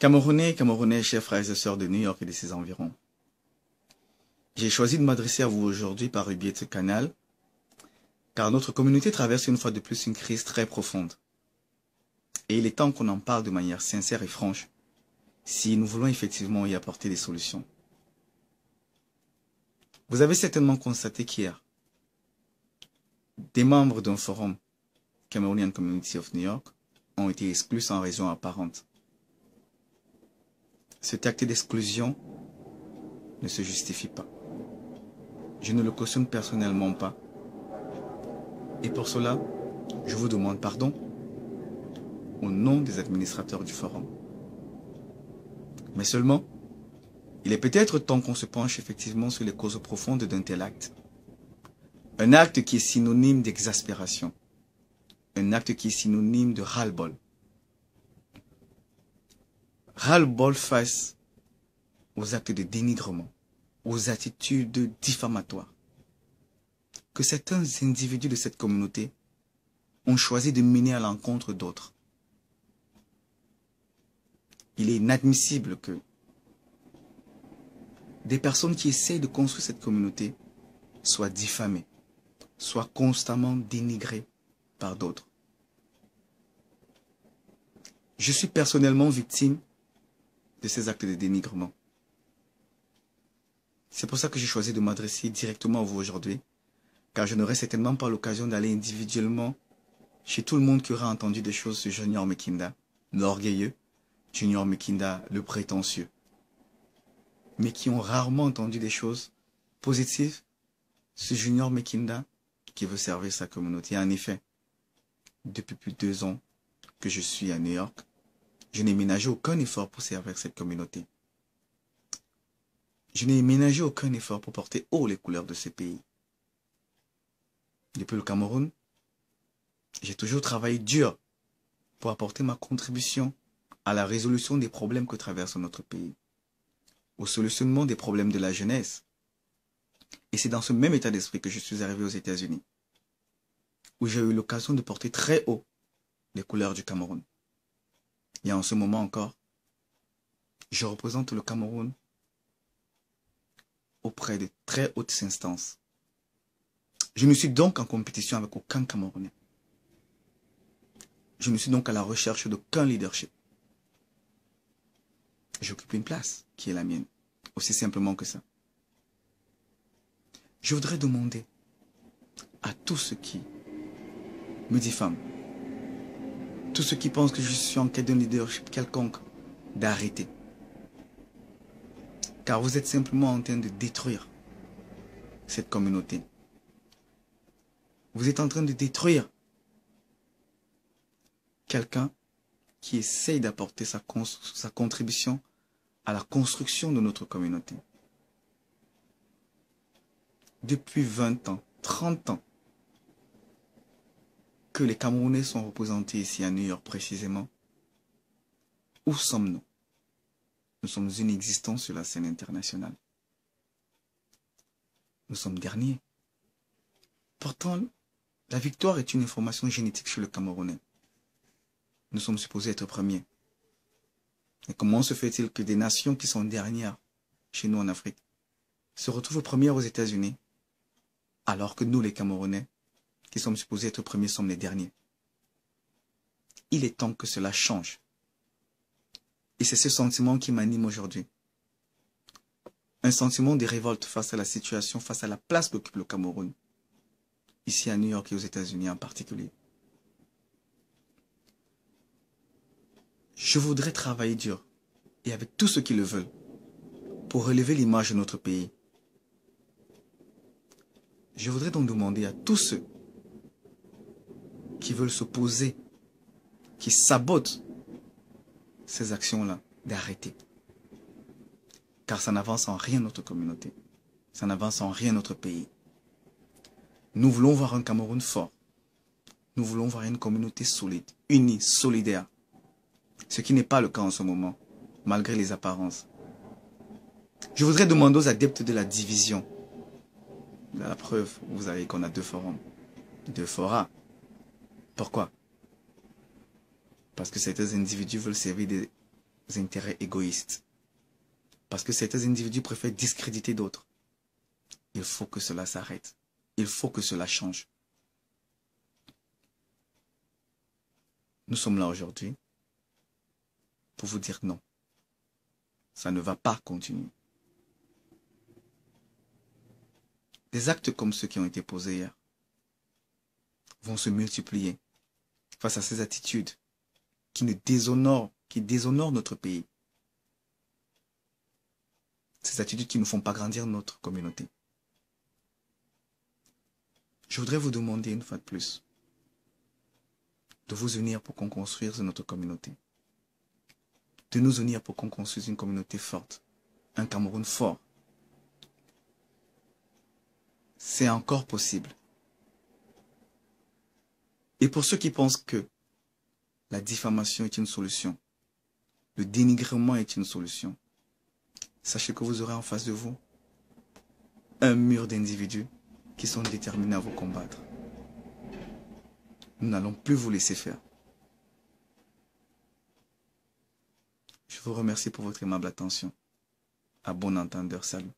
Camerounais, Camerounais, chers frères et sœurs de New York et de ses environs. J'ai choisi de m'adresser à vous aujourd'hui par le biais de ce canal, car notre communauté traverse une fois de plus une crise très profonde. Et il est temps qu'on en parle de manière sincère et franche, si nous voulons effectivement y apporter des solutions. Vous avez certainement constaté qu'hier, des membres d'un forum, Cameroonian Community of New York, ont été exclus sans raison apparente. Cet acte d'exclusion ne se justifie pas. Je ne le cautionne personnellement pas. Et pour cela, je vous demande pardon au nom des administrateurs du forum. Mais seulement, il est peut-être temps qu'on se penche effectivement sur les causes profondes d'un tel acte. Un acte qui est synonyme d'exaspération. Un acte qui est synonyme de ras-le-bol. Ras-le-bol face aux actes de dénigrement, aux attitudes diffamatoires que certains individus de cette communauté ont choisi de mener à l'encontre d'autres. Il est inadmissible que des personnes qui essayent de construire cette communauté soient diffamées, soient constamment dénigrées par d'autres. Je suis personnellement victime de ces actes de dénigrement. C'est pour ça que j'ai choisi de m'adresser directement à vous aujourd'hui, car je n'aurai certainement pas l'occasion d'aller individuellement chez tout le monde qui aura entendu des choses sur Junior Mekinda, l'orgueilleux, Junior Mekinda, le prétentieux, mais qui ont rarement entendu des choses positives sur Junior Mekinda qui veut servir sa communauté. En effet, depuis plus de 2 ans que je suis à New York, je n'ai ménagé aucun effort pour servir cette communauté. Je n'ai ménagé aucun effort pour porter haut les couleurs de ce pays. Depuis le Cameroun, j'ai toujours travaillé dur pour apporter ma contribution à la résolution des problèmes que traverse notre pays, au solutionnement des problèmes de la jeunesse. Et c'est dans ce même état d'esprit que je suis arrivé aux États-Unis, où j'ai eu l'occasion de porter très haut les couleurs du Cameroun. Et en ce moment encore, je représente le Cameroun auprès de très hautes instances. Je ne suis donc en compétition avec aucun Camerounais. Je ne suis donc à la recherche d'aucun leadership. J'occupe une place qui est la mienne, aussi simplement que ça. Je voudrais demander à tous ceux qui me diffament, tous ceux qui pensent que je suis en quête d'un leadership quelconque, d'arrêter. Car vous êtes simplement en train de détruire cette communauté. Vous êtes en train de détruire quelqu'un qui essaye d'apporter sa contribution à la construction de notre communauté. Depuis 20 ans, 30 ans, que les Camerounais sont représentés ici à New York précisément, où sommes-nous? Nous sommes inexistants sur la scène internationale. Nous sommes derniers. Pourtant, la victoire est une information génétique chez le Camerounais. Nous sommes supposés être premiers. Et comment se fait-il que des nations qui sont dernières chez nous en Afrique se retrouvent premières aux États-Unis, alors que nous, les Camerounais, qui sommes supposés être premiers, sommes les derniers? Il est temps que cela change. Et c'est ce sentiment qui m'anime aujourd'hui. Un sentiment de révolte face à la situation, face à la place qu'occupe le Cameroun, ici à New York et aux États-Unis en particulier. Je voudrais travailler dur, et avec tous ceux qui le veulent, pour relever l'image de notre pays. Je voudrais donc demander à tous ceux qui veulent s'opposer, qui sabotent ces actions-là, d'arrêter. Car ça n'avance en rien notre communauté. Ça n'avance en rien notre pays. Nous voulons voir un Cameroun fort. Nous voulons voir une communauté solide, unie, solidaire. Ce qui n'est pas le cas en ce moment, malgré les apparences. Je voudrais demander aux adeptes de la division. La preuve, vous savez qu'on a 2 forums. 2 forats. Pourquoi? Parce que certains individus veulent servir intérêts égoïstes. Parce que certains individus préfèrent discréditer d'autres. Il faut que cela s'arrête. Il faut que cela change. Nous sommes là aujourd'hui pour vous dire non. Ça ne va pas continuer. Des actes comme ceux qui ont été posés hier vont se multiplier face à ces attitudes qui déshonorent notre pays. Ces attitudes qui ne font pas grandir notre communauté. Je voudrais vous demander une fois de plus de vous unir pour qu'on construise notre communauté. De nous unir pour qu'on construise une communauté forte. Un Cameroun fort. C'est encore possible. Et pour ceux qui pensent que la diffamation est une solution, le dénigrement est une solution, sachez que vous aurez en face de vous un mur d'individus qui sont déterminés à vous combattre. Nous n'allons plus vous laisser faire. Je vous remercie pour votre aimable attention. À bon entendeur, salut.